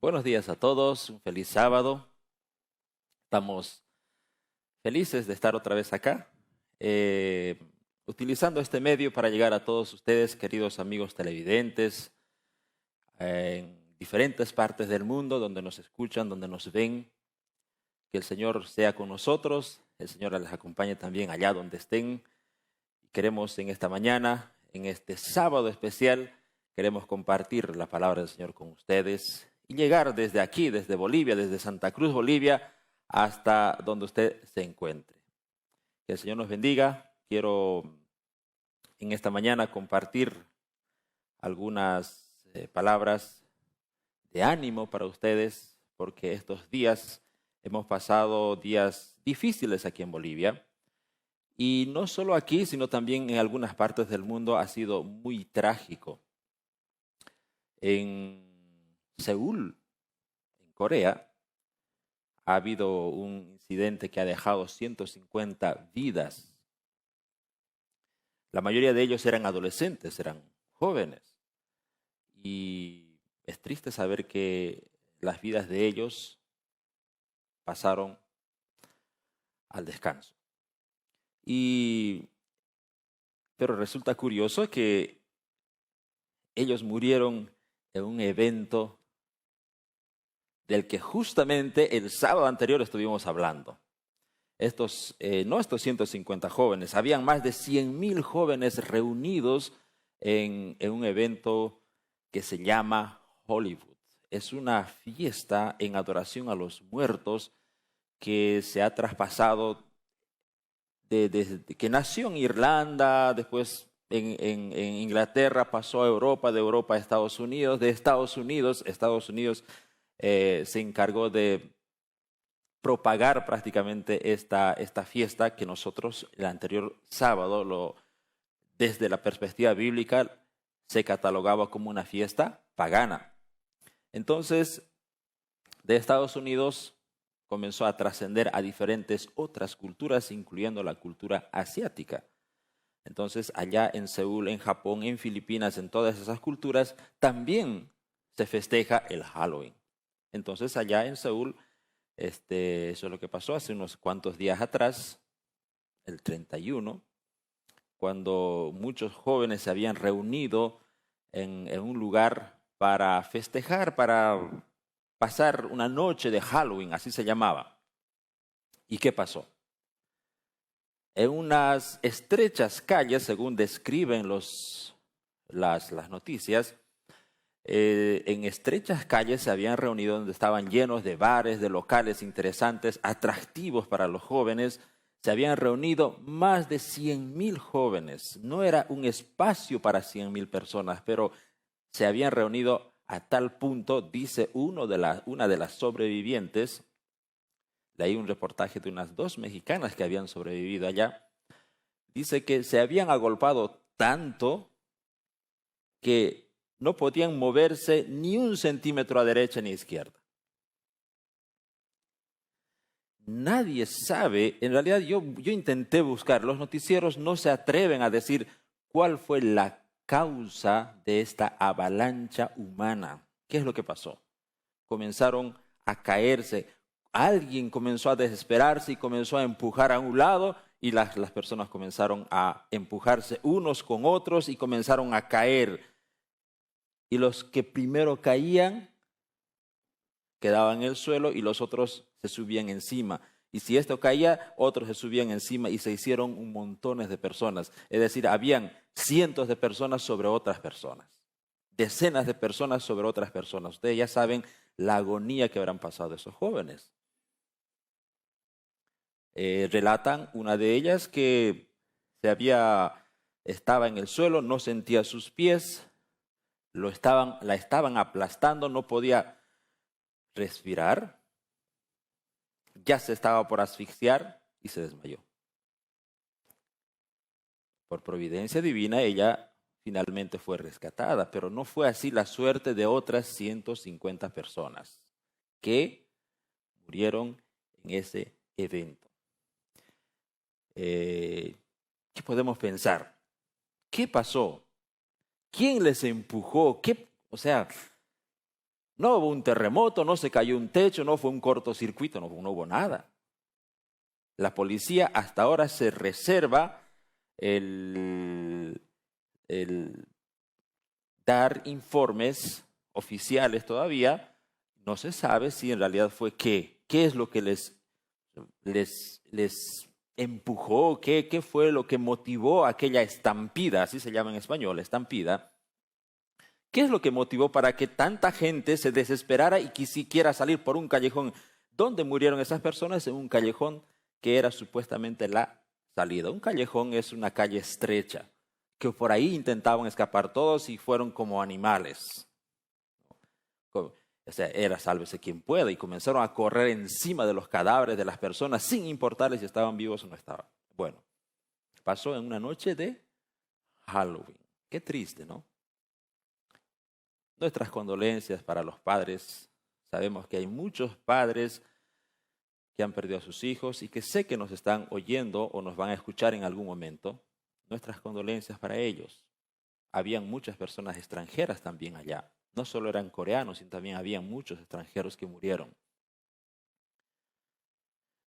Buenos días a todos, un feliz sábado. Estamos felices de estar otra vez acá, utilizando este medio para llegar a todos ustedes, queridos amigos televidentes, en diferentes partes del mundo, donde nos escuchan, donde nos ven. Que el Señor sea con nosotros, el Señor les acompañe también allá donde estén. Queremos en esta mañana, en este sábado especial, queremos compartir la palabra del Señor con ustedes y llegar desde aquí, desde Bolivia, desde Santa Cruz, Bolivia, hasta donde usted se encuentre. Que el Señor nos bendiga. Quiero en esta mañana compartir algunas palabras de ánimo para ustedes, porque estos días hemos pasado días difíciles aquí en Bolivia. Y no solo aquí, sino también en algunas partes del mundo ha sido muy trágico. En Seúl, en Corea, ha habido un incidente que ha dejado 150 vidas. La mayoría de ellos eran adolescentes, eran jóvenes. Y es triste saber que las vidas de ellos pasaron al descanso. Pero resulta curioso que ellos murieron en un evento del que justamente el sábado anterior estuvimos hablando. No estos 150 jóvenes, habían más de 100,000 jóvenes reunidos en un evento que se llama Hollywood. Es una fiesta en adoración a los muertos que se ha traspasado desde que nació en Irlanda, después en Inglaterra, pasó a Europa, de Europa a Estados Unidos, de Estados Unidos se encargó de propagar prácticamente esta fiesta que nosotros el anterior sábado, desde la perspectiva bíblica, se catalogaba como una fiesta pagana. Entonces, de Estados Unidos comenzó a trascender a diferentes otras culturas, incluyendo la cultura asiática. Entonces, allá en Seúl, en Japón, en Filipinas, en todas esas culturas, también se festeja el Halloween. Entonces, allá en Seúl, eso es lo que pasó hace unos cuantos días atrás, el 31, cuando muchos jóvenes se habían reunido en un lugar para festejar, para pasar una noche de Halloween, así se llamaba. ¿Y qué pasó? En unas estrechas calles, según describen las noticias, en estrechas calles se habían reunido donde estaban llenos de bares, de locales interesantes, atractivos para los jóvenes. Se habían reunido más de 100,000 jóvenes. No era un espacio para 100,000 personas, pero se habían reunido a tal punto, dice una de las sobrevivientes, leí un reportaje de unas 2 mexicanas que habían sobrevivido allá, dice que se habían agolpado tanto que no podían moverse ni un centímetro a derecha ni a izquierda. Nadie sabe, en realidad yo intenté buscar, los noticieros no se atreven a decir cuál fue la causa de esta avalancha humana. ¿Qué es lo que pasó? Comenzaron a caerse, alguien comenzó a desesperarse y comenzó a empujar a un lado y las personas comenzaron a empujarse unos con otros y comenzaron a caer. Y los que primero caían quedaban en el suelo y los otros se subían encima. Y si esto caía, otros se subían encima y se hicieron un montones de personas. Es decir, habían cientos de personas sobre otras personas. Decenas de personas sobre otras personas. Ustedes ya saben la agonía que habrán pasado esos jóvenes. Relatan una de ellas que estaba en el suelo, no sentía sus pies, la estaban aplastando, no podía respirar, ya se estaba por asfixiar y se desmayó. Por providencia divina, ella finalmente fue rescatada, pero no fue así la suerte de otras 150 personas que murieron en ese evento. ¿Qué podemos pensar? ¿Qué pasó? ¿Quién les empujó? No hubo un terremoto, no se cayó un techo, no fue un cortocircuito, no hubo nada. La policía hasta ahora se reserva el dar informes oficiales todavía. No se sabe si en realidad fue qué es lo que les empujó, qué fue lo que motivó aquella estampida, así se llama en español, estampida. ¿Qué es lo que motivó para que tanta gente se desesperara y quisiera salir por un callejón? ¿Dónde murieron esas personas? En un callejón que era supuestamente la salida. Un callejón es una calle estrecha, que por ahí intentaban escapar todos y fueron como animales. O sea, era sálvese quien pueda, y comenzaron a correr encima de los cadáveres de las personas sin importarles si estaban vivos o no estaban. Bueno, pasó en una noche de Halloween. Qué triste, ¿no? Nuestras condolencias para los padres. Sabemos que hay muchos padres que han perdido a sus hijos y que sé que nos están oyendo o nos van a escuchar en algún momento. Nuestras condolencias para ellos. Habían muchas personas extranjeras también allá. No solo eran coreanos, sino también habían muchos extranjeros que murieron.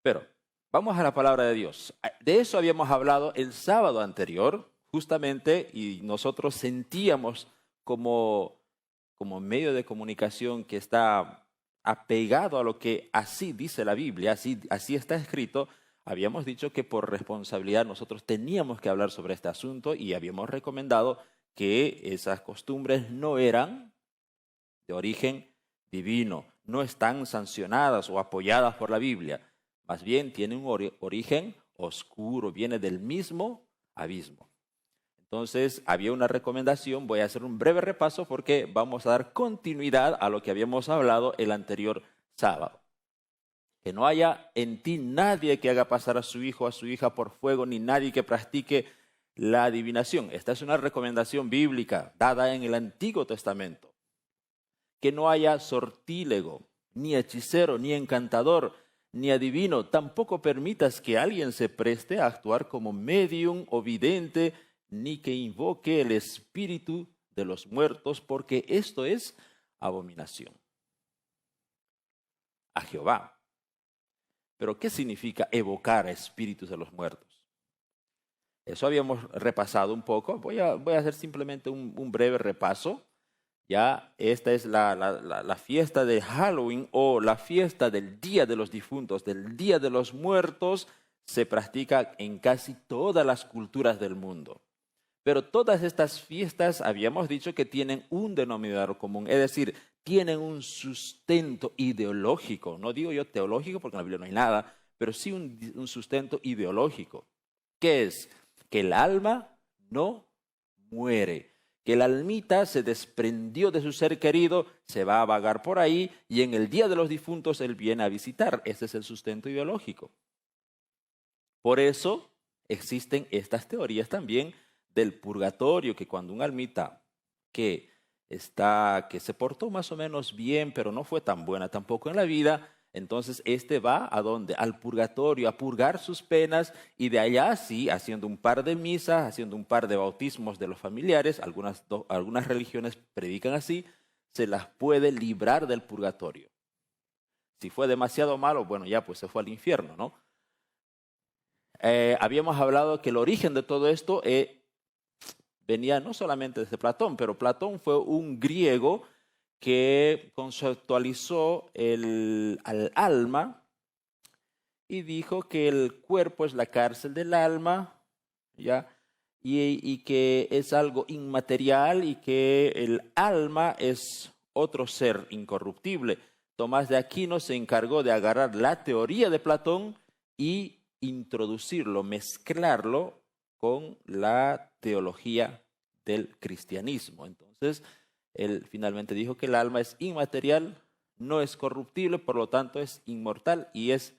Pero vamos a la palabra de Dios. De eso habíamos hablado el sábado anterior, justamente, y nosotros sentíamos como medio de comunicación que está apegado a lo que así dice la Biblia, así está escrito. Habíamos dicho que por responsabilidad nosotros teníamos que hablar sobre este asunto y habíamos recomendado que esas costumbres no eran de origen divino, no están sancionadas o apoyadas por la Biblia, más bien tienen un origen oscuro, viene del mismo abismo. Entonces, había una recomendación, voy a hacer un breve repaso porque vamos a dar continuidad a lo que habíamos hablado el anterior sábado. Que no haya en ti nadie que haga pasar a su hijo o a su hija por fuego, ni nadie que practique la adivinación. Esta es una recomendación bíblica dada en el Antiguo Testamento. Que no haya sortílego, ni hechicero, ni encantador, ni adivino. Tampoco permitas que alguien se preste a actuar como medium o vidente, ni que invoque el espíritu de los muertos, porque esto es abominación a Jehová. Pero ¿qué significa evocar a espíritus de los muertos? Eso habíamos repasado un poco. Voy a hacer simplemente un breve repaso. Ya esta es la fiesta de Halloween o la fiesta del Día de los Difuntos, del Día de los Muertos, se practica en casi todas las culturas del mundo. Pero todas estas fiestas habíamos dicho que tienen un denominador común, es decir, tienen un sustento ideológico. No digo yo teológico porque en la Biblia no hay nada, pero sí un sustento ideológico. ¿Qué es? Que el alma no muere, que el almita se desprendió de su ser querido, se va a vagar por ahí y en el Día de los Difuntos él viene a visitar. Ese es el sustento ideológico. Por eso existen estas teorías también del purgatorio, que cuando un almita que se portó más o menos bien, pero no fue tan buena tampoco en la vida, entonces va ¿a dónde? Al purgatorio, a purgar sus penas, y de allá sí, haciendo un par de misas, haciendo un par de bautismos de los familiares, algunas religiones predican así, se las puede librar del purgatorio. Si fue demasiado malo, bueno, ya pues se fue al infierno, ¿no? Habíamos hablado que el origen de todo esto venía no solamente desde Platón, pero Platón fue un griego que conceptualizó al alma y dijo que el cuerpo es la cárcel del alma, ¿ya? Y que es algo inmaterial y que el alma es otro ser incorruptible. Tomás de Aquino se encargó de agarrar la teoría de Platón y introducirlo, mezclarlo con la teología del cristianismo. Entonces, él finalmente dijo que el alma es inmaterial, no es corruptible, por lo tanto es inmortal, y es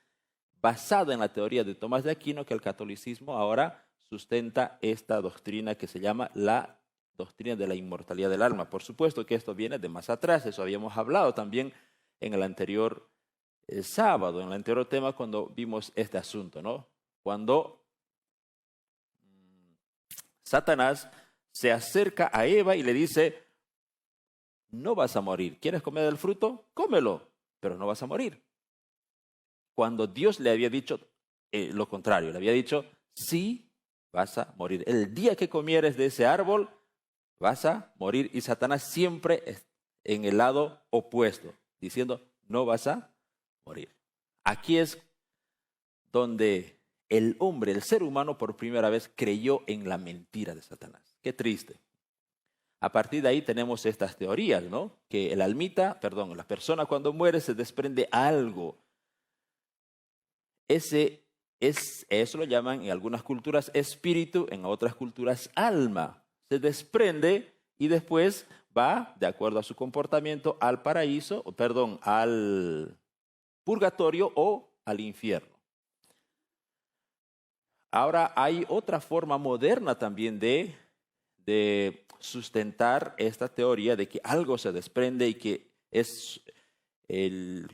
basado en la teoría de Tomás de Aquino que el catolicismo ahora sustenta esta doctrina que se llama la doctrina de la inmortalidad del alma. Por supuesto que esto viene de más atrás, eso habíamos hablado también en el anterior sábado, en el anterior tema cuando vimos este asunto, ¿no? Cuando Satanás se acerca a Eva y le dice: no vas a morir. ¿Quieres comer del fruto? Cómelo, pero no vas a morir. Cuando Dios le había dicho lo contrario, le había dicho, sí vas a morir. El día que comieres de ese árbol, vas a morir. Y Satanás siempre es en el lado opuesto, diciendo, no vas a morir. Aquí es donde el hombre, el ser humano, por primera vez creyó en la mentira de Satanás. Qué triste. A partir de ahí tenemos estas teorías, ¿no? Que la persona cuando muere se desprende algo. Eso lo llaman en algunas culturas espíritu, en otras culturas alma. Se desprende y después va, de acuerdo a su comportamiento, al al purgatorio o al infierno. Ahora hay otra forma moderna también de sustentar esta teoría de que algo se desprende y que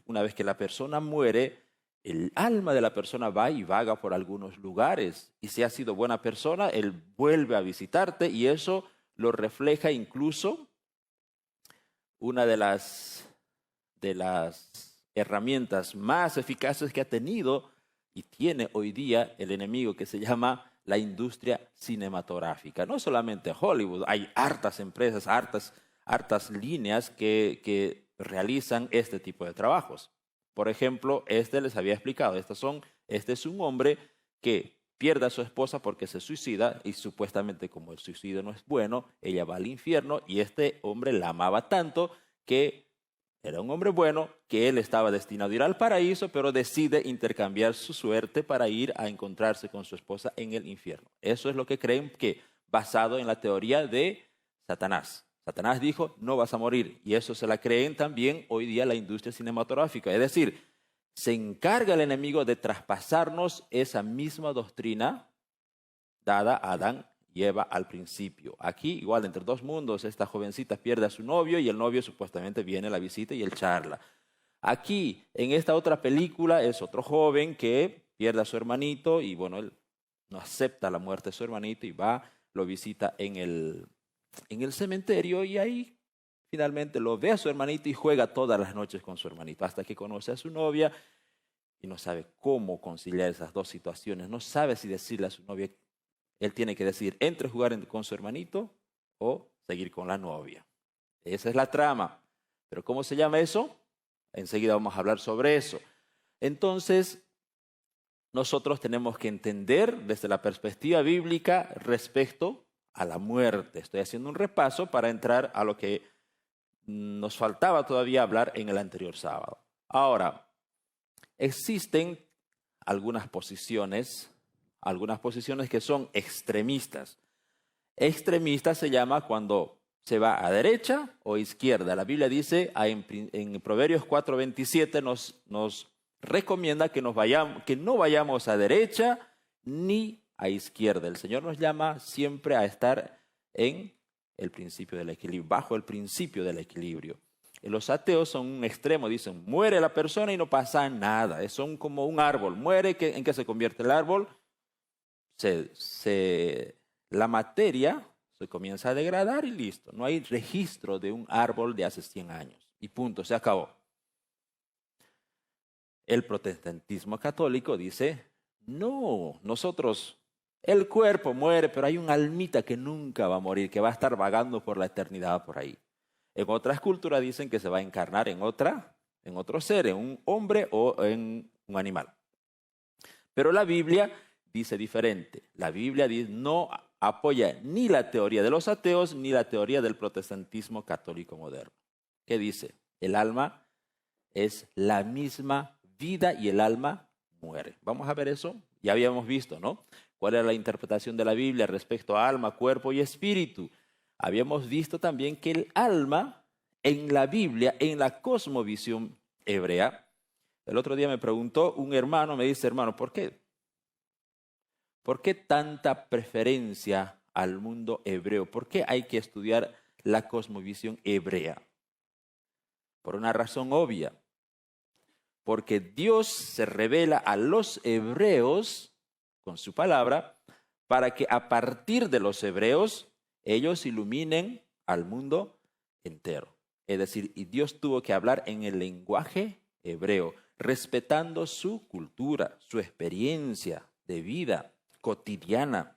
una vez que la persona muere, el alma de la persona va y vaga por algunos lugares. Y si ha sido buena persona, él vuelve a visitarte y eso lo refleja incluso una de las herramientas más eficaces que ha tenido y tiene hoy día el enemigo, que se llama la industria cinematográfica. No solamente Hollywood, hay hartas empresas, hartas líneas que realizan este tipo de trabajos. Por ejemplo, les había explicado, este es un hombre que pierde a su esposa porque se suicida y supuestamente como el suicidio no es bueno, ella va al infierno y este hombre la amaba tanto que era un hombre bueno, que él estaba destinado a ir al paraíso, pero decide intercambiar su suerte para ir a encontrarse con su esposa en el infierno. Eso es lo que creen que, basado en la teoría de Satanás. Satanás dijo, no vas a morir. Y eso se la creen también hoy día la industria cinematográfica. Es decir, se encarga el enemigo de traspasarnos esa misma doctrina dada a Adán y Eva al principio. Aquí, igual, entre dos mundos, esta jovencita pierde a su novio y el novio supuestamente viene a la visita y él charla. Aquí, en esta otra película, es otro joven que pierde a su hermanito y, bueno, él no acepta la muerte de su hermanito y va, lo visita en el cementerio y ahí finalmente lo ve a su hermanito y juega todas las noches con su hermanito hasta que conoce a su novia y no sabe cómo conciliar esas dos situaciones. No sabe si decirle a su novia. Él tiene que decidir entre jugar con su hermanito o seguir con la novia. Esa es la trama. ¿Pero cómo se llama eso? Enseguida vamos a hablar sobre eso. Entonces, nosotros tenemos que entender desde la perspectiva bíblica respecto a la muerte. Estoy haciendo un repaso para entrar a lo que nos faltaba todavía hablar en el anterior sábado. Ahora, existen algunas posiciones que son extremistas. Extremista se llama cuando se va a derecha o izquierda. La Biblia dice en Proverbios 4:27 nos recomienda que no vayamos a derecha ni a izquierda. El Señor nos llama siempre a estar en el principio del equilibrio, bajo el principio del equilibrio. Los ateos son un extremo, dicen, muere la persona y no pasa nada. Son como un árbol. Muere, ¿en qué se convierte el árbol? La materia se comienza a degradar y listo. No hay registro de un árbol de hace 100 años. Y punto, se acabó. El protestantismo católico dice, no, el cuerpo muere, pero hay un almita que nunca va a morir, que va a estar vagando por la eternidad por ahí. En otras culturas dicen que se va a encarnar en otro ser, en un hombre o en un animal. Pero la Biblia dice diferente. La Biblia no apoya ni la teoría de los ateos ni la teoría del protestantismo católico moderno. ¿Qué dice? El alma es la misma vida y el alma muere. Vamos a ver eso. Ya habíamos visto, ¿no? ¿Cuál era la interpretación de la Biblia respecto a alma, cuerpo y espíritu? Habíamos visto también que el alma en la Biblia, en la cosmovisión hebrea, el otro día me preguntó un hermano, me dice, hermano, ¿por qué tanta preferencia al mundo hebreo? ¿Por qué hay que estudiar la cosmovisión hebrea? Por una razón obvia. Porque Dios se revela a los hebreos con su palabra para que a partir de los hebreos ellos iluminen al mundo entero. Es decir, y Dios tuvo que hablar en el lenguaje hebreo, respetando su cultura, su experiencia de vida cotidiana.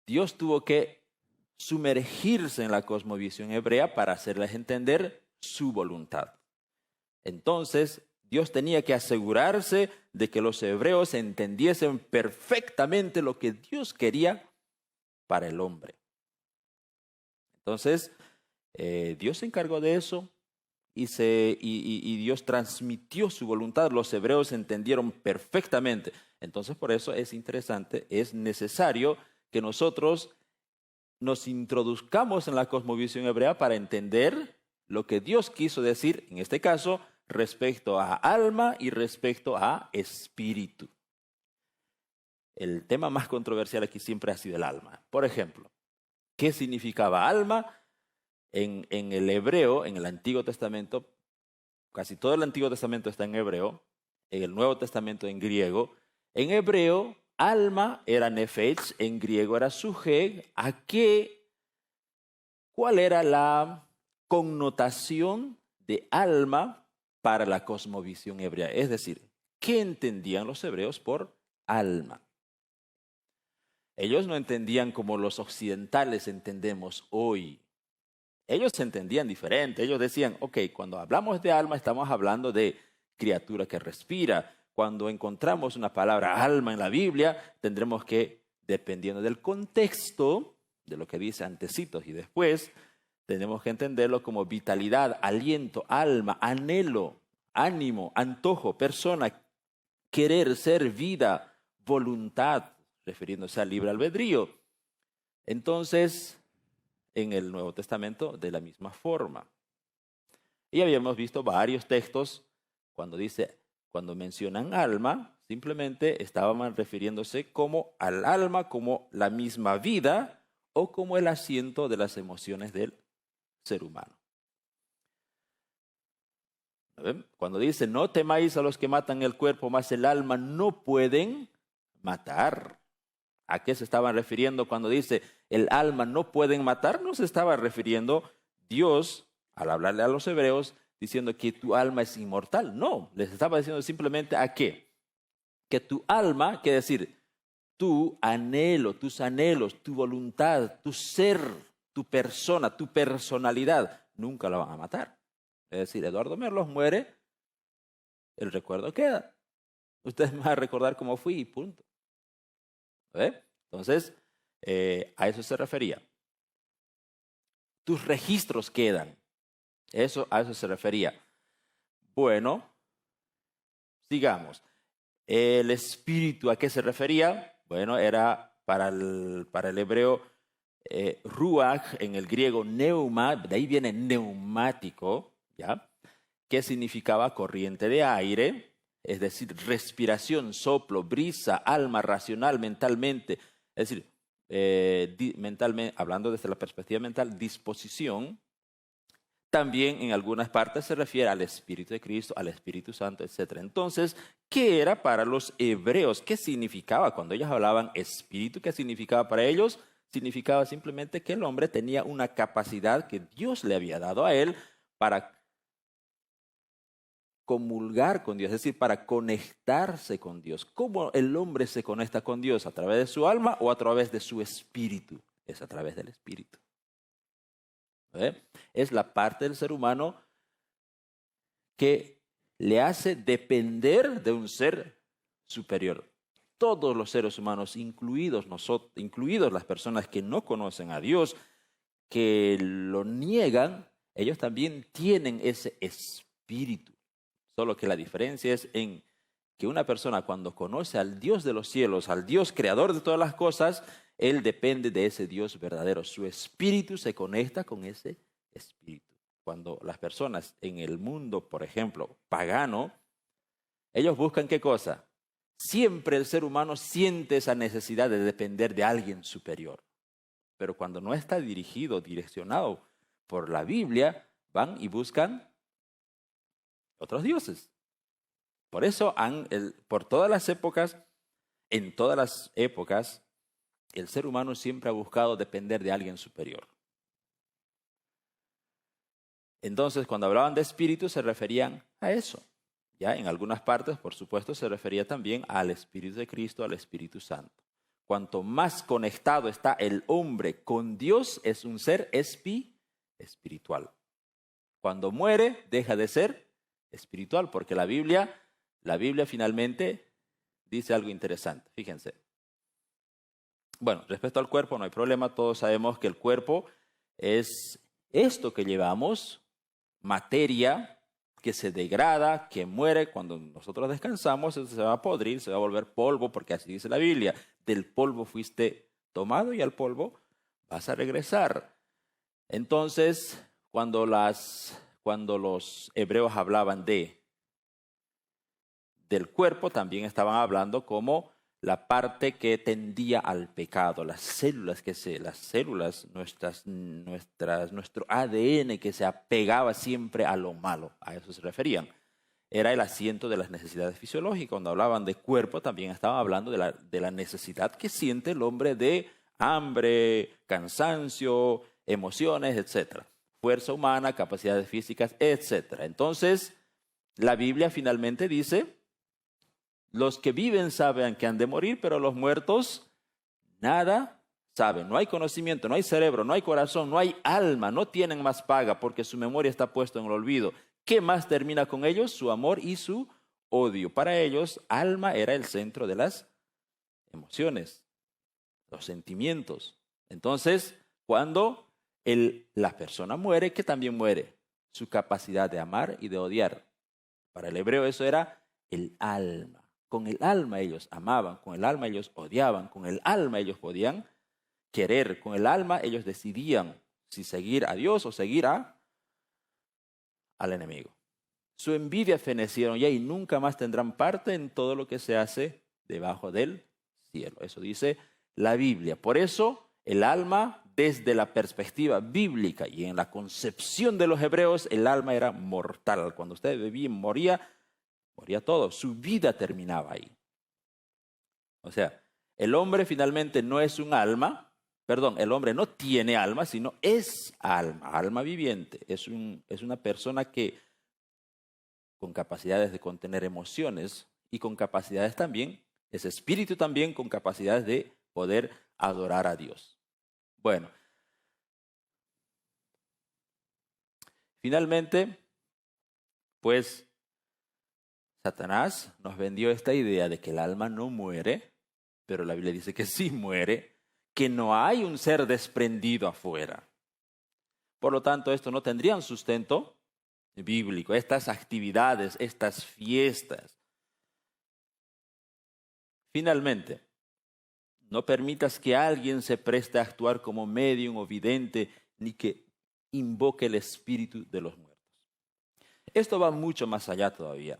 Dios tuvo que sumergirse en la cosmovisión hebrea para hacerles entender su voluntad. Entonces, Dios tenía que asegurarse de que los hebreos entendiesen perfectamente lo que Dios quería para el hombre. Entonces, Dios se encargó de eso y Dios transmitió su voluntad. Los hebreos entendieron perfectamente. Entonces, por eso es interesante, es necesario que nosotros nos introduzcamos en la cosmovisión hebrea para entender lo que Dios quiso decir, en este caso, respecto a alma y respecto a espíritu. El tema más controversial aquí siempre ha sido el alma. Por ejemplo, ¿qué significaba alma? En el hebreo, en el Antiguo Testamento, casi todo el Antiguo Testamento está en hebreo, en el Nuevo Testamento en griego. En hebreo, alma era nefesh, en griego era sujeg. ¿Cuál era la connotación de alma para la cosmovisión hebrea? Es decir, ¿qué entendían los hebreos por alma? Ellos no entendían como los occidentales entendemos hoy. Ellos se entendían diferente. Ellos decían, ok, cuando hablamos de alma estamos hablando de criatura que respira. Cuando encontramos una palabra alma en la Biblia, tendremos que, dependiendo del contexto, de lo que dice antecitos y después, tenemos que entenderlo como vitalidad, aliento, alma, anhelo, ánimo, antojo, persona, querer, ser, vida, voluntad, refiriéndose al libre albedrío. Entonces, en el Nuevo Testamento de la misma forma. Y habíamos visto varios textos cuando mencionan alma, simplemente estaban refiriéndose como al alma, como la misma vida o como el asiento de las emociones del ser humano. Cuando dice, no temáis a los que matan el cuerpo, mas el alma no pueden matar. ¿A qué se estaban refiriendo cuando dice el alma no pueden matar? No se estaba refiriendo Dios, al hablarle a los hebreos, diciendo que tu alma es inmortal. No, les estaba diciendo simplemente ¿a qué? Que tu alma, quiere decir, tu anhelo, tus anhelos, tu voluntad, tu ser, tu persona, tu personalidad, nunca la van a matar. Es decir, Eduardo Merlos muere, el recuerdo queda. Ustedes me van a recordar cómo fui y punto. Entonces, a eso se refería. Tus registros quedan. A eso se refería. Bueno, sigamos. El espíritu, ¿a qué se refería? Bueno, era para el hebreo ruach, en el griego neuma, de ahí viene neumático, ¿ya? Que significaba corriente de aire, es decir, respiración, soplo, brisa, alma, racional, mentalmente, es decir, mentalmente, hablando desde la perspectiva mental, disposición. También en algunas partes se refiere al Espíritu de Cristo, al Espíritu Santo, etc. Entonces, ¿qué era para los hebreos? ¿Qué significaba cuando ellos hablaban espíritu? ¿Qué significaba para ellos? Significaba simplemente que el hombre tenía una capacidad que Dios le había dado a él para comulgar con Dios, es decir, para conectarse con Dios. ¿Cómo el hombre se conecta con Dios? ¿A través de su alma o a través de su espíritu? Es a través del espíritu. Es la parte del ser humano que le hace depender de un ser superior. Todos los seres humanos, incluidos nosotros, incluidos las personas que no conocen a Dios, que lo niegan, ellos también tienen ese espíritu. Solo que la diferencia es en que una persona cuando conoce al Dios de los cielos, al Dios creador de todas las cosas, él depende de ese Dios verdadero. Su espíritu se conecta con ese espíritu. Cuando las personas en el mundo, por ejemplo, pagano, ellos buscan ¿qué cosa? Siempre el ser humano siente esa necesidad de depender de alguien superior. Pero cuando no está direccionado por la Biblia, van y buscan otros dioses. Por eso, por todas las épocas, en todas las épocas, el ser humano siempre ha buscado depender de alguien superior. Entonces, cuando hablaban de espíritu, se referían a eso. Ya en algunas partes, por supuesto, se refería también al Espíritu de Cristo, al Espíritu Santo. Cuanto más conectado está el hombre con Dios, es un ser espiritual. Cuando muere, deja de ser espiritual, porque la Biblia finalmente dice algo interesante. Fíjense. Bueno, respecto al cuerpo no hay problema. Todos sabemos que el cuerpo es esto que llevamos, materia que se degrada, que muere. Cuando nosotros descansamos, eso se va a podrir, se va a volver polvo, porque así dice la Biblia. Del polvo fuiste tomado y al polvo vas a regresar. Entonces, cuando los hebreos hablaban del cuerpo, también estaban hablando como la parte que tendía al pecado, nuestro ADN que se apegaba siempre a lo malo, a eso se referían. Era el asiento de las necesidades fisiológicas. Cuando hablaban de cuerpo, también estaban hablando de la necesidad que siente el hombre de hambre, cansancio, emociones, etc. Fuerza humana, capacidades físicas, etc. Entonces, la Biblia finalmente dice: los que viven saben que han de morir, pero los muertos nada saben. No hay conocimiento, no hay cerebro, no hay corazón, no hay alma, no tienen más paga porque su memoria está puesta en el olvido. ¿Qué más termina con ellos? Su amor y su odio. Para ellos, alma era el centro de las emociones, los sentimientos. Entonces, cuando la persona muere, ¿qué también muere? Su capacidad de amar y de odiar. Para el hebreo eso era el alma. Con el alma ellos amaban, con el alma ellos odiaban, con el alma ellos podían querer, con el alma ellos decidían si seguir a Dios o seguir al enemigo. Su envidia fenecieron ya y nunca más tendrán parte en todo lo que se hace debajo del cielo. Eso dice la Biblia. Por eso el alma, desde la perspectiva bíblica y en la concepción de los hebreos, el alma era mortal. Cuando usted bebía, moría todo. Su vida terminaba ahí. O sea, el hombre finalmente no es un alma. Perdón, el hombre no tiene alma, sino es alma viviente. Es una persona que con capacidades de contener emociones y con capacidades también, es espíritu también con capacidades de poder adorar a Dios. Bueno, finalmente, pues Satanás nos vendió esta idea de que el alma no muere, pero la Biblia dice que sí muere, que no hay un ser desprendido afuera. Por lo tanto, esto no tendría un sustento bíblico, estas actividades, estas fiestas. Finalmente, no permitas que alguien se preste a actuar como médium o vidente, ni que invoque el espíritu de los muertos. Esto va mucho más allá todavía.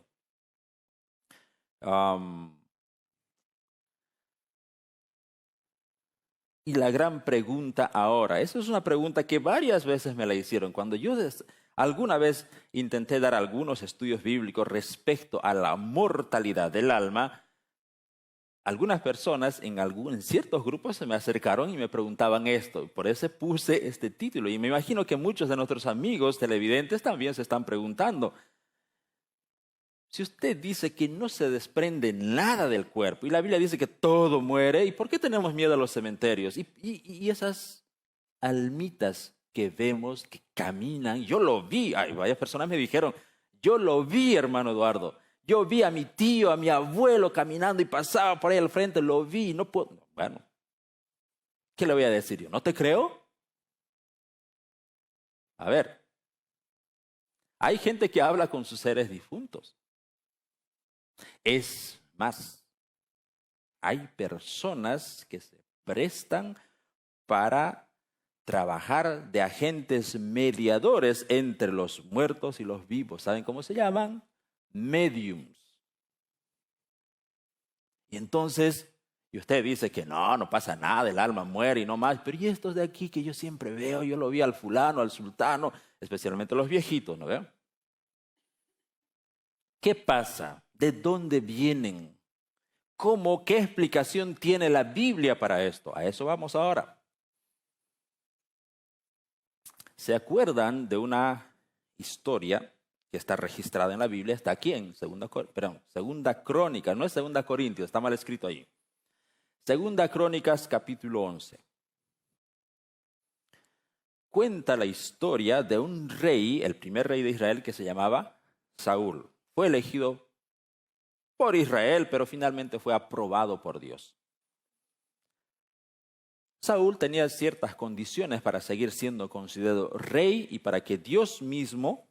Y la gran pregunta ahora, esa es una pregunta que varias veces me la hicieron. Cuando yo alguna vez intenté dar algunos estudios bíblicos respecto a la mortalidad del alma, algunas personas en ciertos grupos se me acercaron y me preguntaban esto. Por eso puse este título. Y me imagino que muchos de nuestros amigos televidentes también se están preguntando: si usted dice que no se desprende nada del cuerpo y la Biblia dice que todo muere, ¿y por qué tenemos miedo a los cementerios? Y esas almitas que vemos, que caminan, yo lo vi, varias personas me dijeron, yo lo vi, hermano Eduardo, yo vi a mi tío, a mi abuelo caminando y pasaba por ahí al frente, lo vi, no puedo, bueno, ¿qué le voy a decir yo? ¿No te creo? A ver, hay gente que habla con sus seres difuntos. Es más, hay personas que se prestan para trabajar de agentes mediadores entre los muertos y los vivos. ¿Saben cómo se llaman? Mediums. Y entonces, y usted dice que no pasa nada, el alma muere y no más. Pero ¿y estos de aquí que yo siempre veo? Yo lo vi al fulano, al sultano, especialmente los viejitos, ¿no veo? ¿Qué pasa? ¿De dónde vienen? ¿Cómo? ¿Qué explicación tiene la Biblia para esto? A eso vamos ahora. ¿Se acuerdan de una historia que está registrada en la Biblia está aquí en Segunda Crónica, no es Segunda Corintios, está mal escrito ahí. Segunda Crónicas, capítulo 11. Cuenta la historia de un rey, el primer rey de Israel, que se llamaba Saúl. Fue elegido por Israel, pero finalmente fue aprobado por Dios. Saúl tenía ciertas condiciones para seguir siendo considerado rey y para que Dios mismo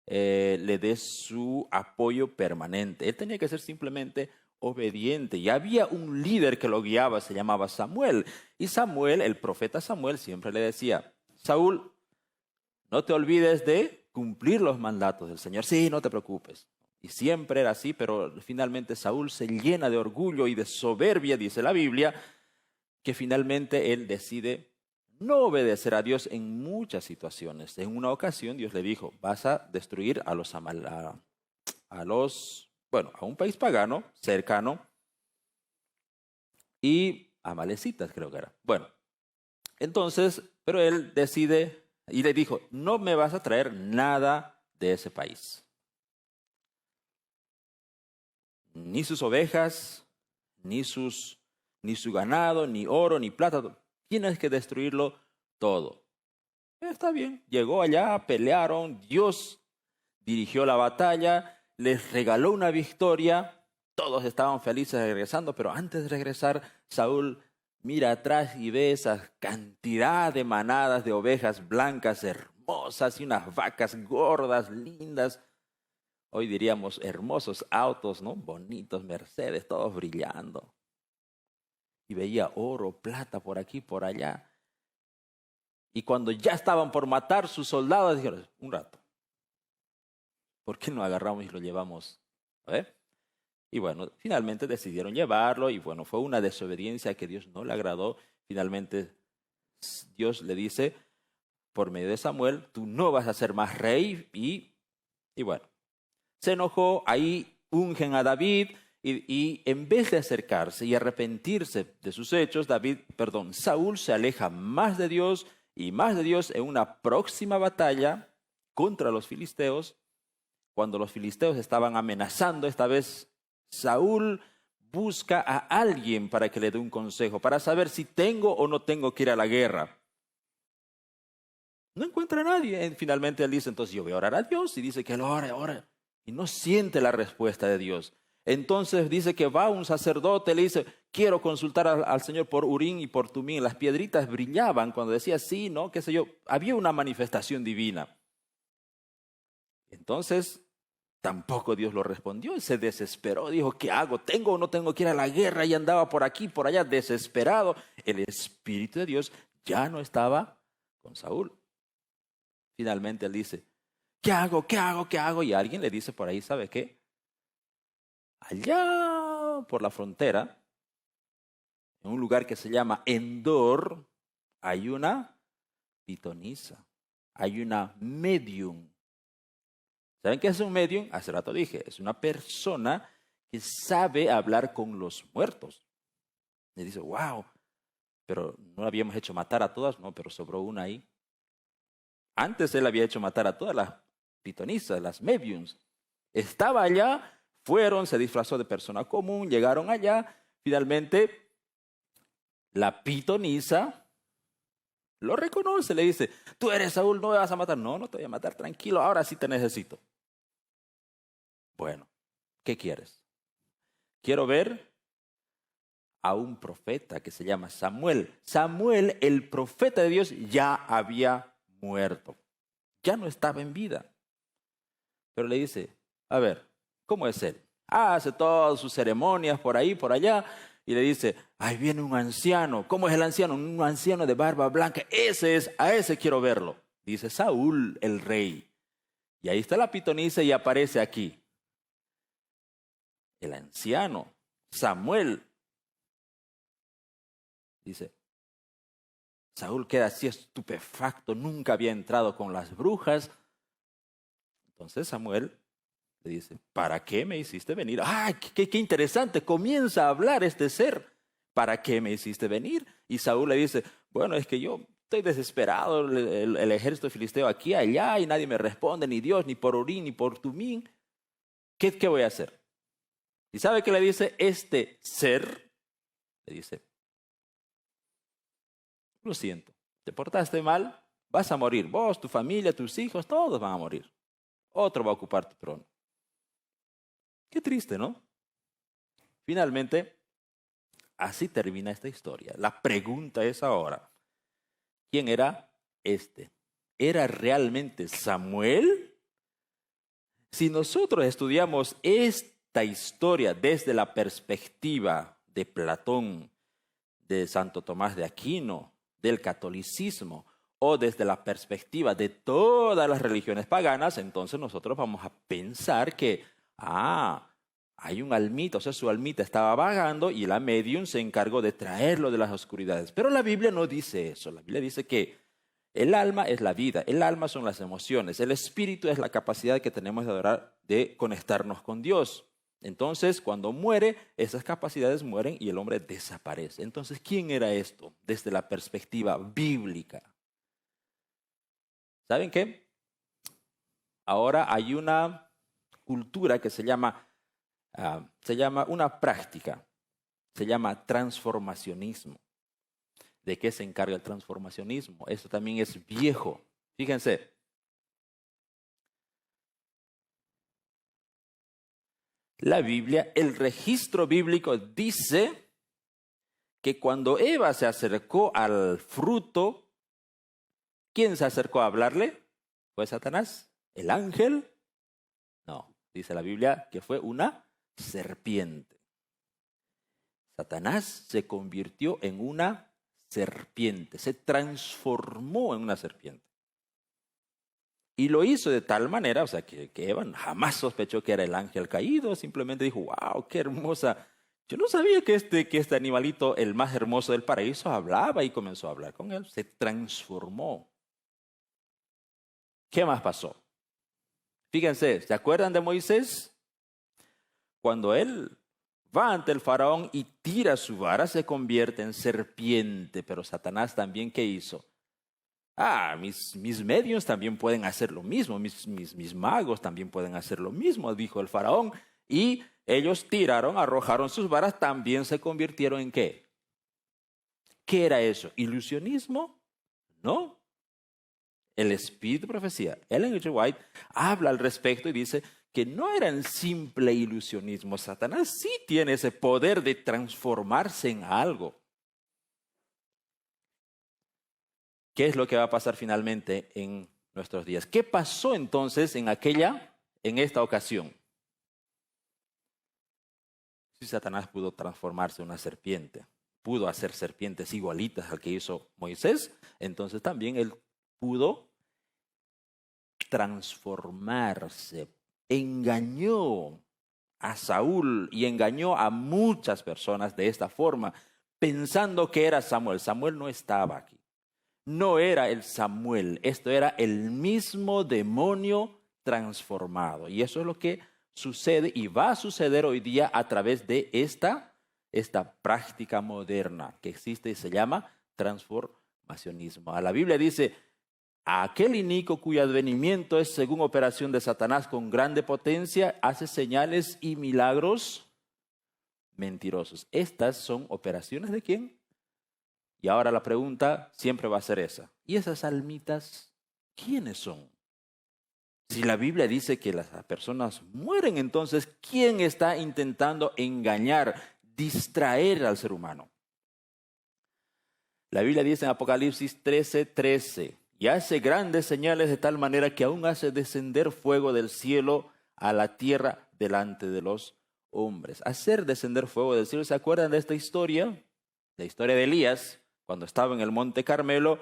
le dé su apoyo permanente. Él tenía que ser simplemente obediente. Y había un líder que lo guiaba, se llamaba Samuel. Y Samuel, el profeta Samuel, siempre le decía: Saúl, no te olvides de cumplir los mandatos del Señor. Sí, no te preocupes. Y siempre era así, pero finalmente Saúl se llena de orgullo y de soberbia, dice la Biblia, que finalmente él decide no obedecer a Dios en muchas situaciones. En una ocasión Dios le dijo: vas a destruir a un país pagano cercano y amalecitas, creo que era. Bueno, entonces, pero él decide y le dijo: no me vas a traer nada de ese país. Ni sus ovejas, ni su ganado, ni oro, ni plata. Tienes que destruirlo todo. Está bien. Llegó allá, pelearon, Dios dirigió la batalla, les regaló una victoria, todos estaban felices regresando, pero antes de regresar, Saúl mira atrás y ve esa cantidad de manadas de ovejas blancas hermosas y unas vacas gordas, lindas. Hoy diríamos hermosos autos, ¿no? Bonitos, Mercedes, todos brillando. Y veía oro, plata por aquí, por allá. Y cuando ya estaban por matar sus soldados, dijeron: un rato, ¿por qué no agarramos y lo llevamos? Y bueno, finalmente decidieron llevarlo y bueno, fue una desobediencia que Dios no le agradó. Finalmente Dios le dice por medio de Samuel: tú no vas a ser más rey. Y bueno, se enojó, ahí ungen a David. Y en vez de acercarse y arrepentirse de sus hechos, Saúl se aleja más de Dios y más de Dios en una próxima batalla contra los filisteos. Cuando los filisteos estaban amenazando, esta vez Saúl busca a alguien para que le dé un consejo, para saber si tengo o no tengo que ir a la guerra. No encuentra a nadie. Finalmente él dice: entonces yo voy a orar a Dios. Y dice que él ora. Y no siente la respuesta de Dios. Entonces dice que va un sacerdote, le dice: quiero consultar al Señor por Urim y por Tumim. Las piedritas brillaban cuando decía sí, no, qué sé yo. Había una manifestación divina. Entonces tampoco Dios lo respondió y se desesperó. Dijo: ¿qué hago? ¿Tengo o no tengo que ir a la guerra? Y andaba por aquí, por allá, desesperado. El Espíritu de Dios ya no estaba con Saúl. Finalmente él dice: ¿qué hago? ¿Qué hago? ¿Qué hago? Y alguien le dice por ahí: ¿sabe qué? Allá por la frontera, en un lugar que se llama Endor, hay una pitonisa, hay una medium. ¿Saben qué es un medium? Hace rato dije, es una persona que sabe hablar con los muertos. Y dice: wow, pero no habíamos hecho matar a todas, no, pero sobró una ahí. Antes él había hecho matar a todas las pitonisas, las mediums. Estaba allá. Fueron, se disfrazó de persona común, llegaron allá. Finalmente, la pitonisa lo reconoce, le dice: tú eres Saúl, no me vas a matar. No, no te voy a matar, tranquilo, ahora sí te necesito. Bueno, ¿qué quieres? Quiero ver a un profeta que se llama Samuel. Samuel, el profeta de Dios, ya había muerto. Ya no estaba en vida. Pero le dice: a ver, ¿cómo es él? Hace todas sus ceremonias por ahí, por allá, y le dice: ahí viene un anciano. ¿Cómo es el anciano? Un anciano de barba blanca. A ese quiero verlo. Dice Saúl, el rey. Y ahí está la pitonisa y aparece aquí. El anciano, Samuel. Dice, Saúl queda así estupefacto, nunca había entrado con las brujas. Entonces Samuel le dice: ¿para qué me hiciste venir? ¡Ah, qué interesante! Comienza a hablar este ser. ¿Para qué me hiciste venir? Y Saúl le dice: bueno, es que yo estoy desesperado, el ejército filisteo aquí, allá, y nadie me responde, ni Dios, ni por Urín, ni por Tumín. ¿Qué voy a hacer? ¿Y sabe qué le dice este ser? Le dice, lo siento, te portaste mal, vas a morir. Vos, tu familia, tus hijos, todos van a morir. Otro va a ocupar tu trono. Qué triste, ¿no? Finalmente, así termina esta historia. La pregunta es ahora, ¿quién era este? ¿Era realmente Samuel? Si nosotros estudiamos esta historia desde la perspectiva de Platón, de Santo Tomás de Aquino, del catolicismo, o desde la perspectiva de todas las religiones paganas, entonces nosotros vamos a pensar que, hay un almita, o sea, su almita estaba vagando y la medium se encargó de traerlo de las oscuridades. Pero la Biblia no dice eso. La Biblia dice que el alma es la vida, el alma son las emociones, el espíritu es la capacidad que tenemos de adorar, de conectarnos con Dios. Entonces, cuando muere, esas capacidades mueren y el hombre desaparece. Entonces, ¿quién era esto desde la perspectiva bíblica? ¿Saben qué? Ahora hay una cultura que se llama una práctica, se llama transformacionismo. ¿De qué se encarga el transformacionismo? Esto también es viejo. Fíjense. La Biblia, el registro bíblico dice que cuando Eva se acercó al fruto, ¿quién se acercó a hablarle? ¿Fue Satanás? ¿El ángel? No, dice la Biblia que fue una serpiente. Satanás se convirtió en una serpiente, se transformó en una serpiente. Y lo hizo de tal manera, o sea, que Eva jamás sospechó que era el ángel caído, simplemente dijo, wow, qué hermosa. Yo no sabía que este animalito, el más hermoso del paraíso, hablaba, y comenzó a hablar con él, se transformó. ¿Qué más pasó? Fíjense, ¿se acuerdan de Moisés? Cuando él va ante el faraón y tira su vara, se convierte en serpiente. Pero Satanás también, ¿qué hizo? Mis medios también pueden hacer lo mismo, mis magos también pueden hacer lo mismo, dijo el faraón. Y ellos tiraron, arrojaron sus varas, también se convirtieron en ¿qué? ¿Qué era eso? ¿Ilusionismo? No. El espíritu de profecía, Ellen G. White, habla al respecto y dice que no era el simple ilusionismo. Satanás sí tiene ese poder de transformarse en algo. ¿Qué es lo que va a pasar finalmente en nuestros días? ¿Qué pasó entonces en esta ocasión? Si Satanás pudo transformarse en una serpiente, pudo hacer serpientes igualitas al que hizo Moisés, entonces también él pudo transformarse. Engañó a Saúl y engañó a muchas personas de esta forma, pensando que era Samuel. Samuel no estaba aquí. No era el Samuel, esto era el mismo demonio transformado. Y eso es lo que sucede y va a suceder hoy día a través de esta práctica moderna que existe y se llama transformacionismo. La Biblia dice, a aquel inicuo cuyo advenimiento es según operación de Satanás con grande potencia, hace señales y milagros mentirosos. Estas son operaciones ¿de quién? Y ahora la pregunta siempre va a ser esa. ¿Y esas almitas quiénes son? Si la Biblia dice que las personas mueren, entonces, ¿quién está intentando engañar, distraer al ser humano? La Biblia dice en Apocalipsis 13:13, y hace grandes señales de tal manera que aún hace descender fuego del cielo a la tierra delante de los hombres. Hacer descender fuego del cielo, ¿se acuerdan de esta historia? La historia de Elías, cuando estaba en el Monte Carmelo,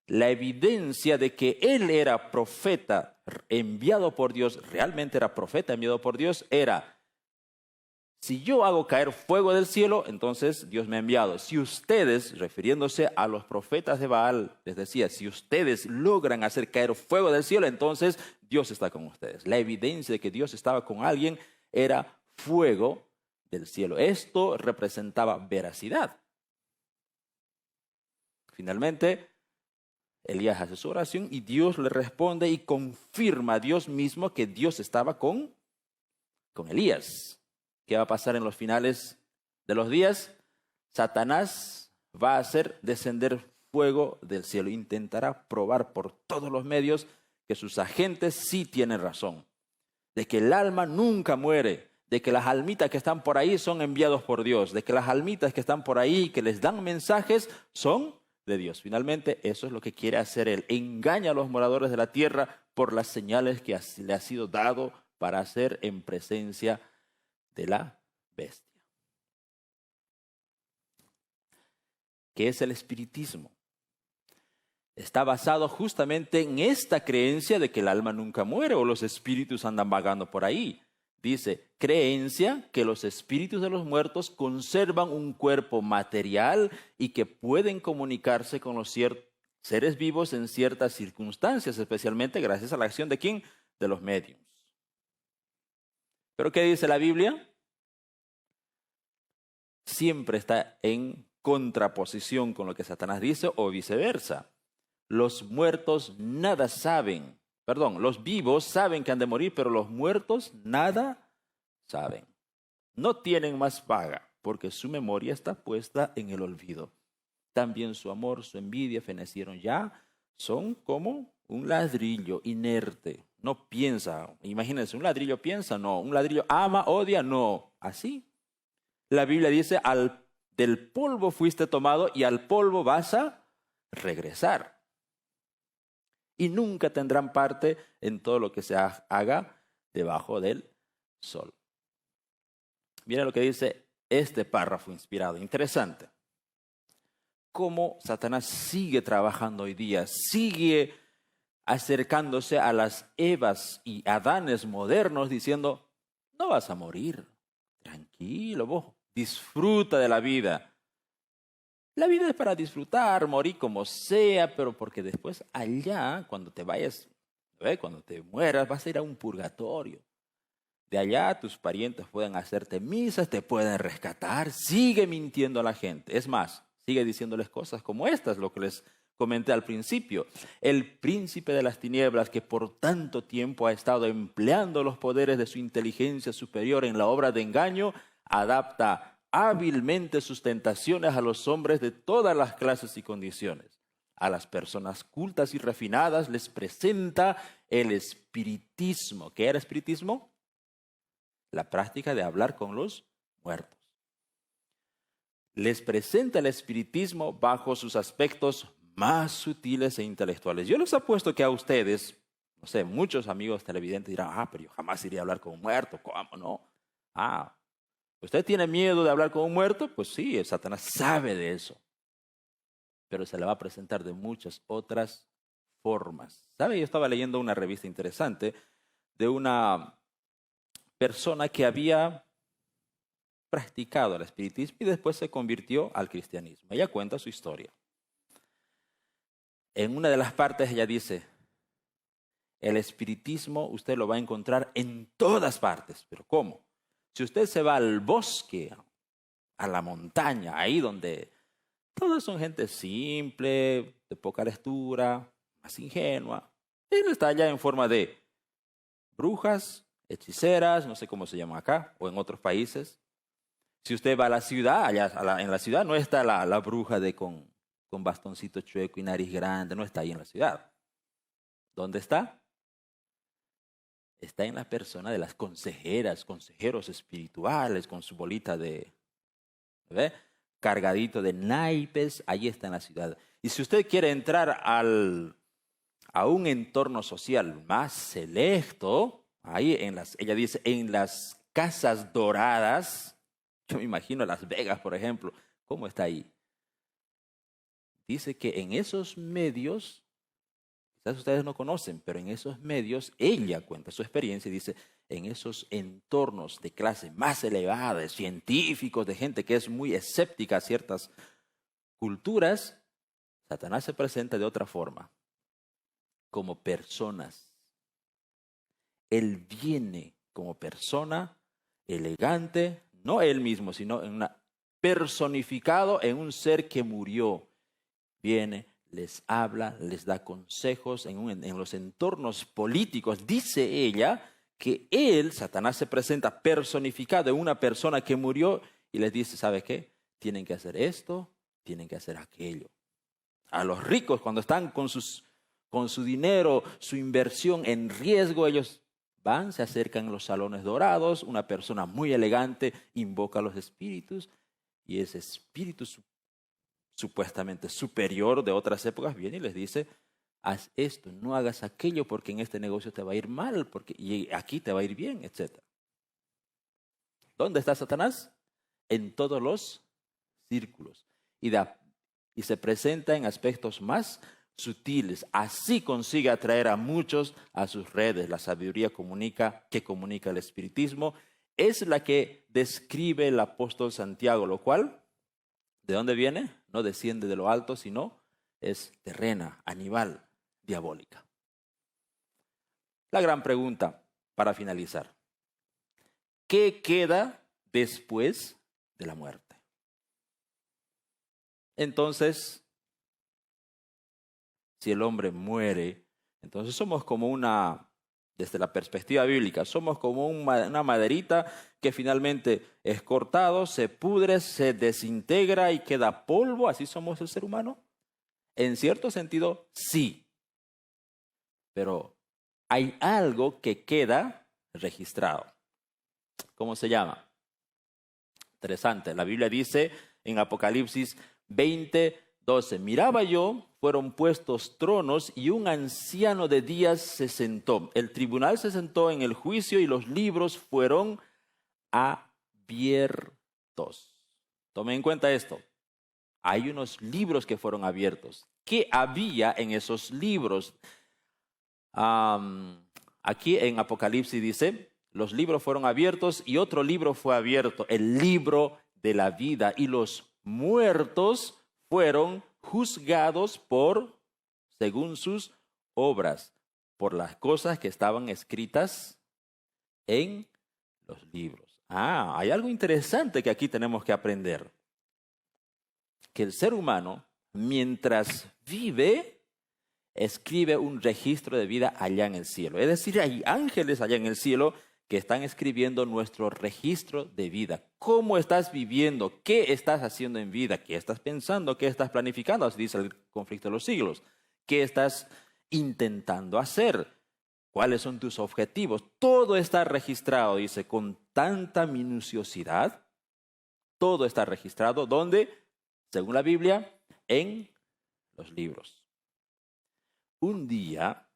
la evidencia de que él era profeta enviado por Dios, realmente era profeta enviado por Dios, era, si yo hago caer fuego del cielo, entonces Dios me ha enviado. Si ustedes, refiriéndose a los profetas de Baal, les decía, si ustedes logran hacer caer fuego del cielo, entonces Dios está con ustedes. La evidencia de que Dios estaba con alguien era fuego del cielo. Esto representaba veracidad. Finalmente, Elías hace su oración y Dios le responde y confirma a Dios mismo que Dios estaba con Elías. ¿Qué va a pasar en los finales de los días? Satanás va a hacer descender fuego del cielo. Intentará probar por todos los medios que sus agentes sí tienen razón, de que el alma nunca muere, de que las almitas que están por ahí son enviados por Dios, de que las almitas que están por ahí que les dan mensajes son de Dios. Finalmente, eso es lo que quiere hacer él. Engaña a los moradores de la tierra por las señales que le ha sido dado para hacer en presencia de la bestia. ¿Qué es el espiritismo? Está basado justamente en esta creencia de que el alma nunca muere o los espíritus andan vagando por ahí. Dice, creencia que los espíritus de los muertos conservan un cuerpo material y que pueden comunicarse con los seres vivos en ciertas circunstancias, especialmente gracias a la acción de ¿quién? De los médiums. ¿Pero qué dice la Biblia? Siempre está en contraposición con lo que Satanás dice o viceversa. Los muertos nada saben. Perdón, los vivos saben que han de morir, pero los muertos nada saben. No tienen más paga, porque su memoria está puesta en el olvido. También su amor, su envidia fenecieron ya, son como un ladrillo inerte. No piensa, imagínense, un ladrillo piensa, no. Un ladrillo ama, odia, no. Así. La Biblia dice, del polvo fuiste tomado y al polvo vas a regresar. Y nunca tendrán parte en todo lo que se haga debajo del sol. Miren lo que dice este párrafo inspirado. Interesante. Cómo Satanás sigue trabajando hoy día, sigue acercándose a las Evas y Adanes modernos diciendo, no vas a morir, tranquilo vos, disfruta de la vida. La vida es para disfrutar, morir como sea, pero porque después allá, cuando te vayas, cuando te mueras, vas a ir a un purgatorio. De allá tus parientes pueden hacerte misas, te pueden rescatar. Sigue mintiendo a la gente. Es más, sigue diciéndoles cosas como estas, lo que les comenté al principio. El príncipe de las tinieblas, que por tanto tiempo ha estado empleando los poderes de su inteligencia superior en la obra de engaño, adapta hábilmente sus tentaciones a los hombres de todas las clases y condiciones. A las personas cultas y refinadas les presenta el espiritismo. ¿Qué era espiritismo? La práctica de hablar con los muertos. Les presenta el espiritismo bajo sus aspectos más sutiles e intelectuales. Yo les apuesto que a ustedes, no sé, muchos amigos televidentes dirán, pero yo jamás iría a hablar con un muerto, ¿cómo no? ¿Usted tiene miedo de hablar con un muerto? Pues sí, Satanás sabe de eso. Pero se le va a presentar de muchas otras formas. ¿Sabe? Yo estaba leyendo una revista interesante de una persona que había practicado el espiritismo y después se convirtió al cristianismo. Ella cuenta su historia. En una de las partes ella dice, el espiritismo usted lo va a encontrar en todas partes. ¿Pero cómo? Si usted se va al bosque, a la montaña, ahí donde todos son gente simple, de poca lectura, más ingenua, él está allá en forma de brujas, hechiceras, no sé cómo se llama acá, o en otros países. Si usted va a la ciudad, en la ciudad no está la bruja con bastoncito chueco y nariz grande, no está ahí en la ciudad. ¿Dónde está? Está en la persona de las consejeras, consejeros espirituales, con su bolita cargadito de naipes, ahí está en la ciudad. Y si usted quiere entrar a un entorno social más selecto, ahí ella dice, en las casas doradas, yo me imagino Las Vegas, por ejemplo, ¿cómo está ahí? Dice que en esos medios, quizás ustedes no conocen, pero en esos medios ella cuenta su experiencia y dice, en esos entornos de clase más elevada, de científicos, de gente que es muy escéptica a ciertas culturas, Satanás se presenta de otra forma, como personas. Él viene como persona elegante, no él mismo, sino personificado en un ser que murió. Viene, les habla, les da consejos en los entornos políticos. Dice ella que él, Satanás, se presenta personificado en una persona que murió y les dice, ¿sabe qué? Tienen que hacer esto, tienen que hacer aquello. A los ricos, cuando están con su dinero, su inversión en riesgo, ellos van, se acercan a los salones dorados, una persona muy elegante invoca a los espíritus y ese espíritu supuestamente superior de otras épocas viene y les dice, haz esto, no hagas aquello porque en este negocio te va a ir mal y aquí te va a ir bien, etc. ¿Dónde está Satanás? En todos los círculos y se presenta en aspectos más sutiles. Así consigue atraer a muchos a sus redes. La sabiduría que comunica el espiritismo es la que describe el apóstol Santiago, lo cual, ¿de dónde viene? No desciende de lo alto, sino es terrena, animal, diabólica. La gran pregunta para finalizar. ¿Qué queda después de la muerte? Entonces, si el hombre muere, entonces somos como desde la perspectiva bíblica, somos como una maderita que finalmente es cortado, se pudre, se desintegra y queda polvo. ¿Así somos el ser humano? En cierto sentido, sí. Pero hay algo que queda registrado. ¿Cómo se llama? Interesante. La Biblia dice en Apocalipsis 20:12, miraba yo, fueron puestos tronos y un anciano de días se sentó. El tribunal se sentó en el juicio y los libros fueron abiertos. Tomen en cuenta esto. Hay unos libros que fueron abiertos. ¿Qué había en esos libros? Aquí en Apocalipsis dice, los libros fueron abiertos y otro libro fue abierto, el libro de la vida, y los muertos fueron juzgados según sus obras, por las cosas que estaban escritas en los libros. Hay algo interesante que aquí tenemos que aprender. Que el ser humano, mientras vive, escribe un registro de vida allá en el cielo. Es decir, hay ángeles allá en el cielo que están escribiendo nuestro registro de vida. ¿Cómo estás viviendo? ¿Qué estás haciendo en vida? ¿Qué estás pensando? ¿Qué estás planificando? Así dice el conflicto de los siglos. ¿Qué estás intentando hacer? ¿Cuáles son tus objetivos? Todo está registrado, dice, con tanta minuciosidad. Todo está registrado. ¿Dónde? Según la Biblia, en los libros. Un día,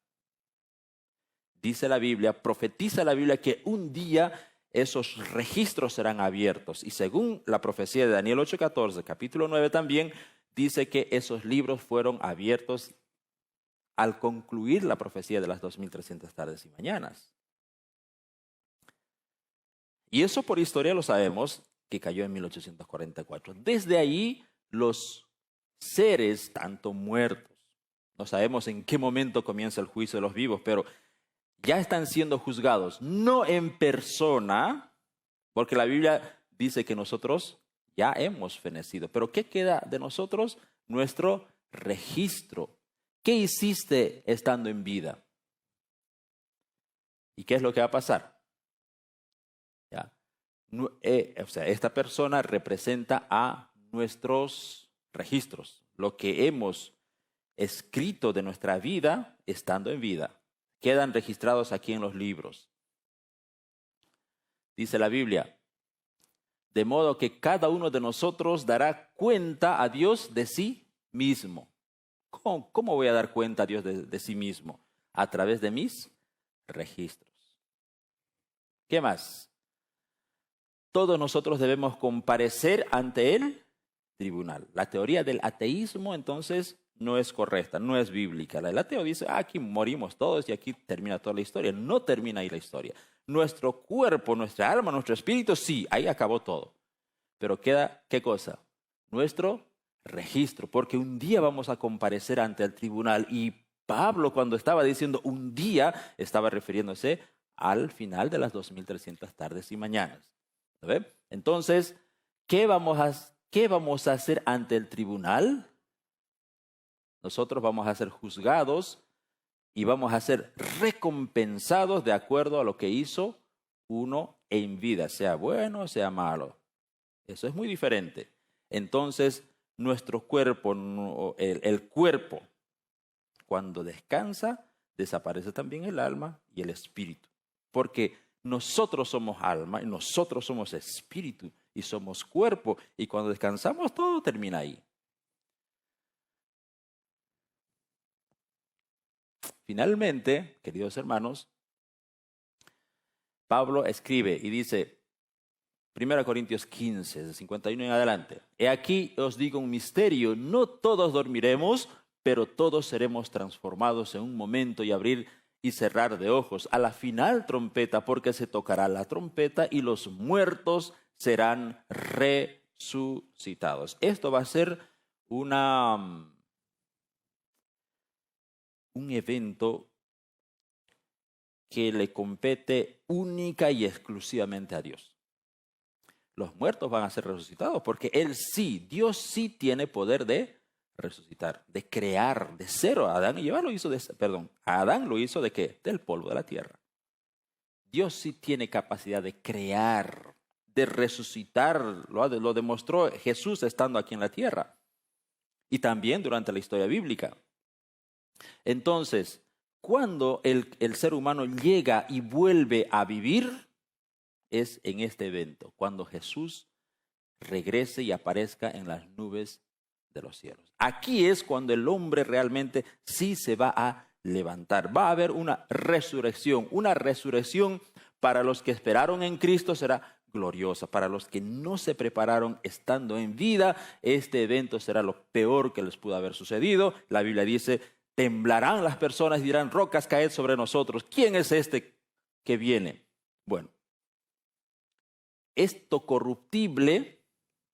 dice la Biblia, profetiza la Biblia que un día esos registros serán abiertos. Y según la profecía de Daniel 8:14, capítulo 9 también, dice que esos libros fueron abiertos al concluir la profecía de las 2300 tardes y mañanas. Y eso por historia lo sabemos, que cayó en 1844. Desde ahí, los seres, tanto muertos, no sabemos en qué momento comienza el juicio de los vivos, pero ya están siendo juzgados, no en persona, porque la Biblia dice que nosotros ya hemos fenecido. Pero ¿qué queda de nosotros? Nuestro registro. ¿Qué hiciste estando en vida? ¿Y qué es lo que va a pasar? ¿Ya? Esta persona representa a nuestros registros, lo que hemos escrito de nuestra vida estando en vida. Quedan registrados aquí en los libros. Dice la Biblia, de modo que cada uno de nosotros dará cuenta a Dios de sí mismo. ¿Cómo voy a dar cuenta a Dios de sí mismo? A través de mis registros. ¿Qué más? Todos nosotros debemos comparecer ante el tribunal. La teoría del ateísmo, entonces, no es correcta, no es bíblica. El ateo dice, aquí morimos todos y aquí termina toda la historia. No termina ahí la historia. Nuestro cuerpo, nuestra alma, nuestro espíritu, sí, ahí acabó todo. Pero queda, ¿qué cosa? Nuestro registro, porque un día vamos a comparecer ante el tribunal. Y Pablo, cuando estaba diciendo un día, estaba refiriéndose al final de las 2300 tardes y mañanas. ¿Ve? Entonces, ¿qué vamos a hacer ante el tribunal? Nosotros vamos a ser juzgados y vamos a ser recompensados de acuerdo a lo que hizo uno en vida, sea bueno o sea malo. Eso es muy diferente. Entonces, nuestro cuerpo, el cuerpo, cuando descansa, desaparece también el alma y el espíritu. Porque nosotros somos alma y nosotros somos espíritu y somos cuerpo. Y cuando descansamos, todo termina ahí. Finalmente, queridos hermanos, Pablo escribe y dice, 1 Corintios 15, de 51 en adelante, he aquí os digo un misterio, no todos dormiremos, pero todos seremos transformados en un momento y abrir y cerrar de ojos. A la final trompeta, porque se tocará la trompeta y los muertos serán resucitados. Esto va a ser un evento que le compete única y exclusivamente a Dios. Los muertos van a ser resucitados porque Dios sí tiene poder de resucitar, de crear de cero. Adán lo hizo ¿de qué? Del polvo de la tierra. Dios sí tiene capacidad de crear, de resucitar. Lo demostró Jesús estando aquí en la tierra y también durante la historia bíblica. Entonces, cuando el ser humano llega y vuelve a vivir, es en este evento, cuando Jesús regrese y aparezca en las nubes de los cielos. Aquí es cuando el hombre realmente sí se va a levantar. Va a haber una resurrección. Una resurrección para los que esperaron en Cristo será gloriosa. Para los que no se prepararon estando en vida, este evento será lo peor que les pudo haber sucedido. La Biblia dice, temblarán las personas y dirán, rocas caed sobre nosotros. ¿Quién es este que viene? Bueno, esto corruptible,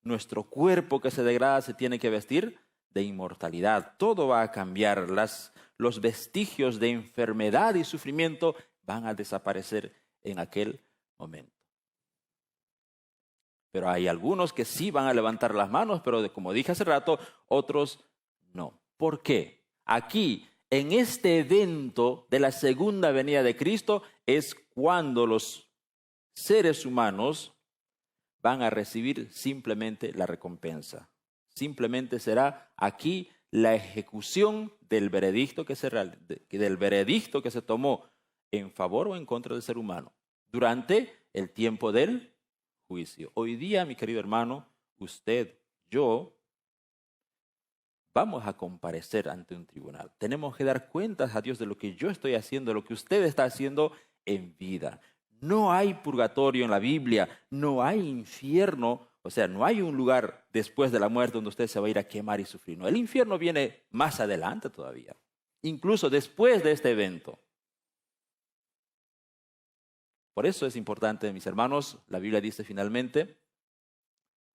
nuestro cuerpo que se degrada, se tiene que vestir de inmortalidad. Todo va a cambiar. Los vestigios de enfermedad y sufrimiento van a desaparecer en aquel momento. Pero hay algunos que sí van a levantar las manos, pero como dije hace rato, otros no. ¿Por qué? Aquí, en este evento de la segunda venida de Cristo, es cuando los seres humanos van a recibir simplemente la recompensa. Simplemente será aquí la ejecución del veredicto que se tomó en favor o en contra del ser humano durante el tiempo del juicio. Hoy día, mi querido hermano, usted, yo, vamos a comparecer ante un tribunal. Tenemos que dar cuentas a Dios de lo que yo estoy haciendo, de lo que usted está haciendo en vida. No hay purgatorio en la Biblia, no hay infierno, o sea, no hay un lugar después de la muerte donde usted se va a ir a quemar y sufrir. No, el infierno viene más adelante todavía, incluso después de este evento. Por eso es importante, mis hermanos, la Biblia dice finalmente,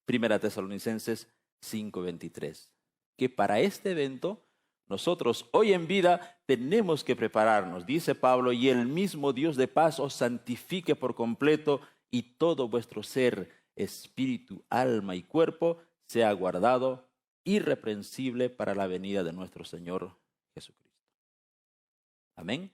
1 Tesalonicenses 5:23, que para este evento nosotros hoy en vida tenemos que prepararnos, dice Pablo, y el mismo Dios de paz os santifique por completo y todo vuestro ser, espíritu, alma y cuerpo sea guardado irreprensible para la venida de nuestro Señor Jesucristo. Amén.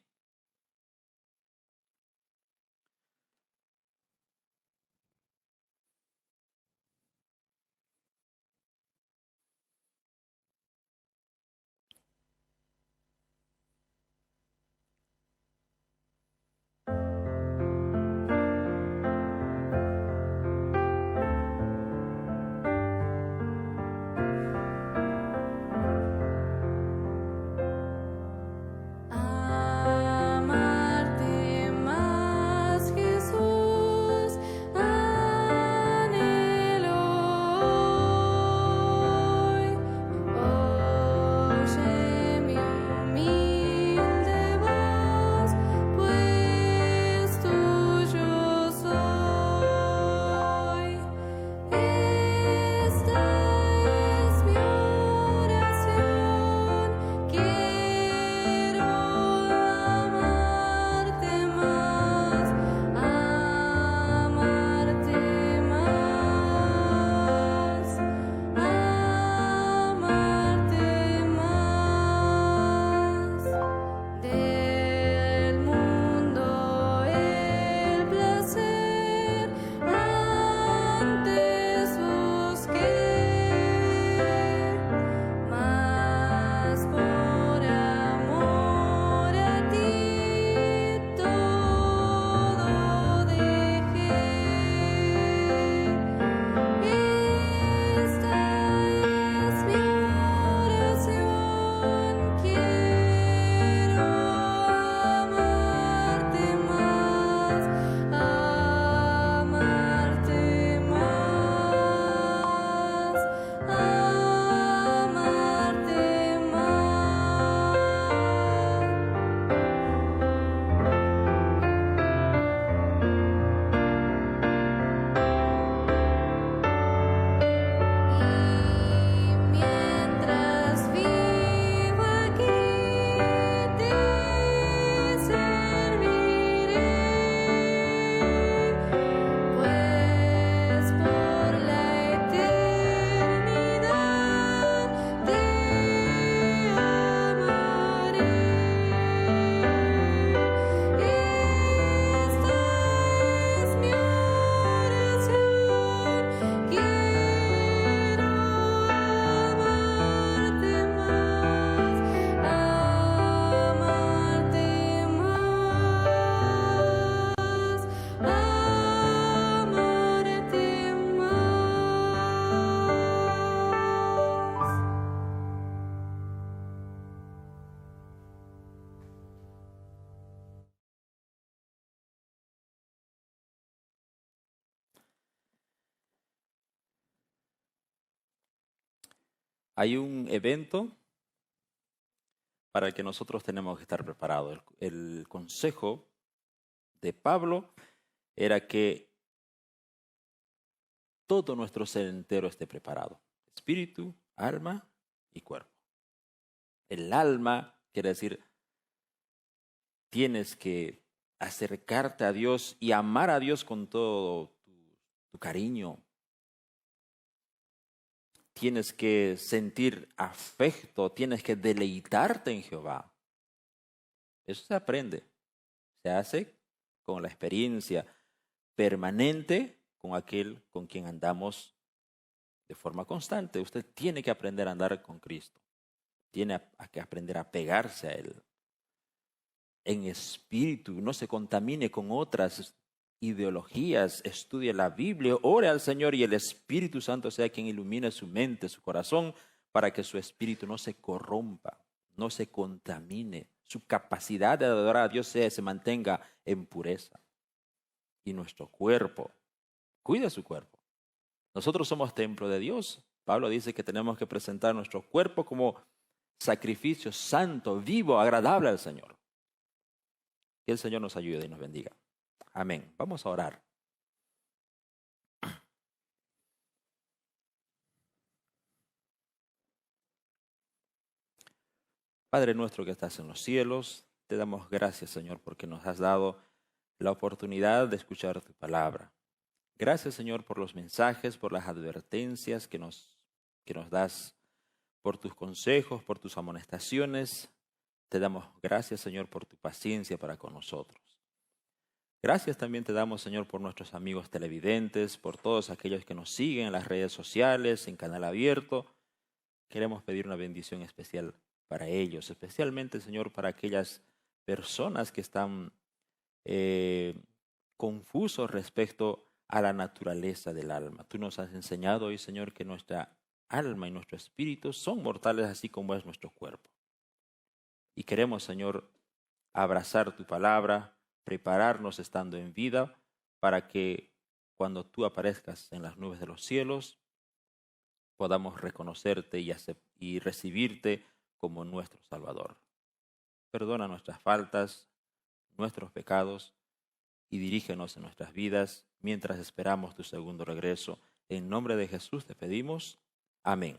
Hay un evento para el que nosotros tenemos que estar preparados. El consejo de Pablo era que todo nuestro ser entero esté preparado. Espíritu, alma y cuerpo. El alma quiere decir, tienes que acercarte a Dios y amar a Dios con todo tu cariño. Tienes que sentir afecto, tienes que deleitarte en Jehová. Eso se aprende, se hace con la experiencia permanente con aquel con quien andamos de forma constante. Usted tiene que aprender a andar con Cristo, tiene que aprender a pegarse a Él en espíritu, no se contamine con otras ideologías, estudie la Biblia, ore al Señor y el Espíritu Santo sea quien ilumine su mente, su corazón, para que su espíritu no se corrompa, no se contamine, su capacidad de adorar a Dios se mantenga en pureza. Y nuestro cuerpo, cuide su cuerpo. Nosotros somos templo de Dios. Pablo dice que tenemos que presentar nuestro cuerpo como sacrificio santo, vivo, agradable al Señor. Que el Señor nos ayude y nos bendiga. Amén. Vamos a orar. Padre nuestro que estás en los cielos, te damos gracias, Señor, porque nos has dado la oportunidad de escuchar tu palabra. Gracias, Señor, por los mensajes, por las advertencias que nos das, por tus consejos, por tus amonestaciones. Te damos gracias, Señor, por tu paciencia para con nosotros. Gracias también te damos, Señor, por nuestros amigos televidentes, por todos aquellos que nos siguen en las redes sociales, en Canal Abierto. Queremos pedir una bendición especial para ellos, especialmente, Señor, para aquellas personas que están confusos respecto a la naturaleza del alma. Tú nos has enseñado hoy, Señor, que nuestra alma y nuestro espíritu son mortales así como es nuestro cuerpo. Y queremos, Señor, abrazar tu palabra, prepararnos estando en vida para que cuando tú aparezcas en las nubes de los cielos podamos reconocerte y recibirte como nuestro Salvador. Perdona nuestras faltas, nuestros pecados y dirígenos en nuestras vidas mientras esperamos tu segundo regreso. En nombre de Jesús te pedimos. Amén.